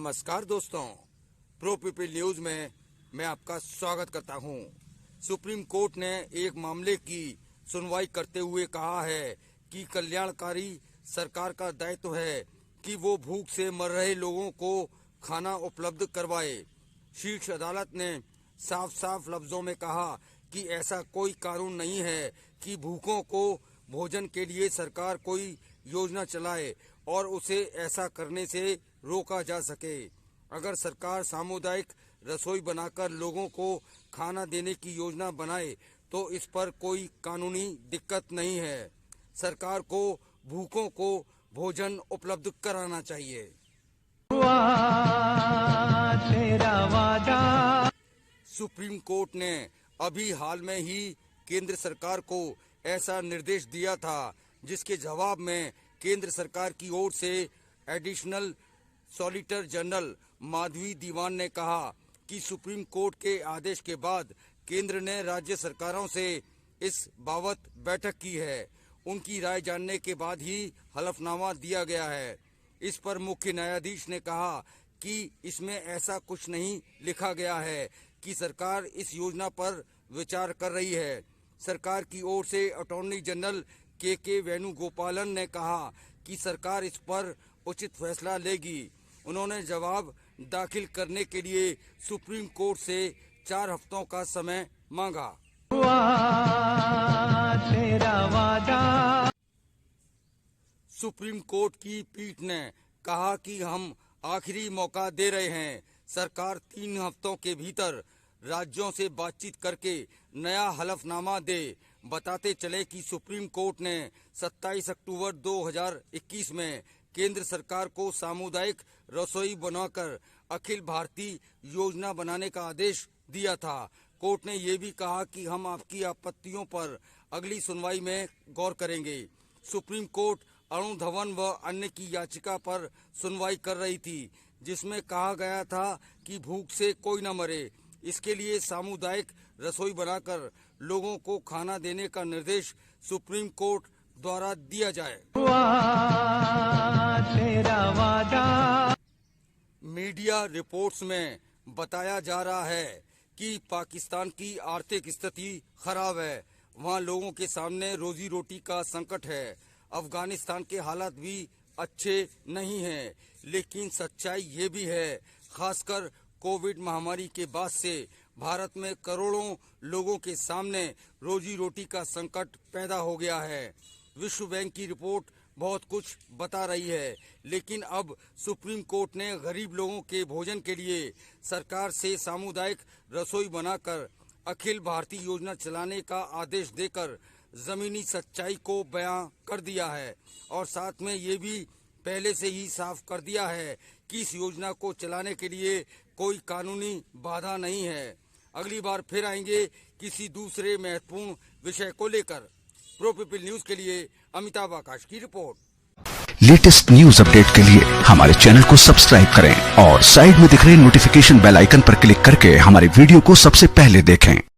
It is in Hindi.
नमस्कार दोस्तों, प्रो पीपल न्यूज में मैं आपका स्वागत करता हूं। सुप्रीम कोर्ट ने एक मामले की सुनवाई करते हुए कहा है कि कल्याणकारी सरकार का दायित्व है कि वो भूख से मर रहे लोगों को खाना उपलब्ध करवाए। शीर्ष अदालत ने साफ साफ लफ्जों में कहा कि ऐसा कोई कानून नहीं है कि भूखों को भोजन के लिए सरकार कोई योजना चलाए और उसे ऐसा करने से रोका जा सके। अगर सरकार सामुदायिक रसोई बनाकर लोगों को खाना देने की योजना बनाए तो इस पर कोई कानूनी दिक्कत नहीं है। सरकार को भूखों को भोजन उपलब्ध कराना चाहिए। तेरा वादा। सुप्रीम कोर्ट ने अभी हाल में ही केंद्र सरकार को ऐसा निर्देश दिया था, जिसके जवाब में केंद्र सरकार की ओर से एडिशनल सॉलिसिटर जनरल माधवी दीवान ने कहा कि सुप्रीम कोर्ट के आदेश के बाद केंद्र ने राज्य सरकारों से इस बाबत बैठक की है। उनकी राय जानने के बाद ही हलफनामा दिया गया है। इस पर मुख्य न्यायाधीश ने कहा कि इसमें ऐसा कुछ नहीं लिखा गया है कि सरकार इस योजना पर विचार कर रही है। सरकार की ओर से अटॉर्नी जनरल के वेणुगोपालन ने कहा कि सरकार इस पर उचित फैसला लेगी। उन्होंने जवाब दाखिल करने के लिए सुप्रीम कोर्ट से 4 हफ्तों का समय मांगा। तेरा वादा। सुप्रीम कोर्ट की पीठ ने कहा कि हम आखिरी मौका दे रहे हैं। सरकार 3 हफ्तों के भीतर राज्यों से बातचीत करके नया हलफनामा दे। बताते चले कि सुप्रीम कोर्ट ने 27 अक्टूबर 2021 में केंद्र सरकार को सामुदायिक रसोई बनाकर अखिल भारतीय योजना बनाने का आदेश दिया था। कोर्ट ने ये भी कहा कि हम आपकी आपत्तियों पर अगली सुनवाई में गौर करेंगे। सुप्रीम कोर्ट अरुण धवन व अन्य की याचिका पर सुनवाई कर रही थी, जिसमें कहा गया था कि भूख से कोई न मरे, इसके लिए सामुदायिक रसोई बनाकर लोगों को खाना देने का निर्देश सुप्रीम कोर्ट द्वारा दिया जाए। तेरा वादा। मीडिया रिपोर्ट्स में बताया जा रहा है कि पाकिस्तान की आर्थिक स्थिति खराब है। वहां लोगों के सामने रोजी रोटी का संकट है। अफगानिस्तान के हालात भी अच्छे नहीं हैं, लेकिन सच्चाई ये भी है, खासकर कोविड महामारी के बाद से भारत में करोड़ों लोगों के सामने रोजी रोटी का संकट पैदा हो गया है। विश्व बैंक की रिपोर्ट बहुत कुछ बता रही है, लेकिन अब सुप्रीम कोर्ट ने गरीब लोगों के भोजन के लिए सरकार से सामुदायिक रसोई बनाकर अखिल भारतीय योजना चलाने का आदेश देकर जमीनी सच्चाई को बयां कर दिया है और साथ में ये भी पहले से ही साफ कर दिया है कि इस योजना को चलाने के लिए कोई कानूनी बाधा नहीं है। अगली बार फिर आएंगे किसी दूसरे महत्वपूर्ण विषय को लेकर। प्रो पीपल न्यूज के लिए अमिताभ आकाश की रिपोर्ट। लेटेस्ट न्यूज अपडेट के लिए हमारे चैनल को सब्सक्राइब करें और साइड में दिख रहे नोटिफिकेशन बेल आइकन पर क्लिक करके हमारे वीडियो को सबसे पहले देखें।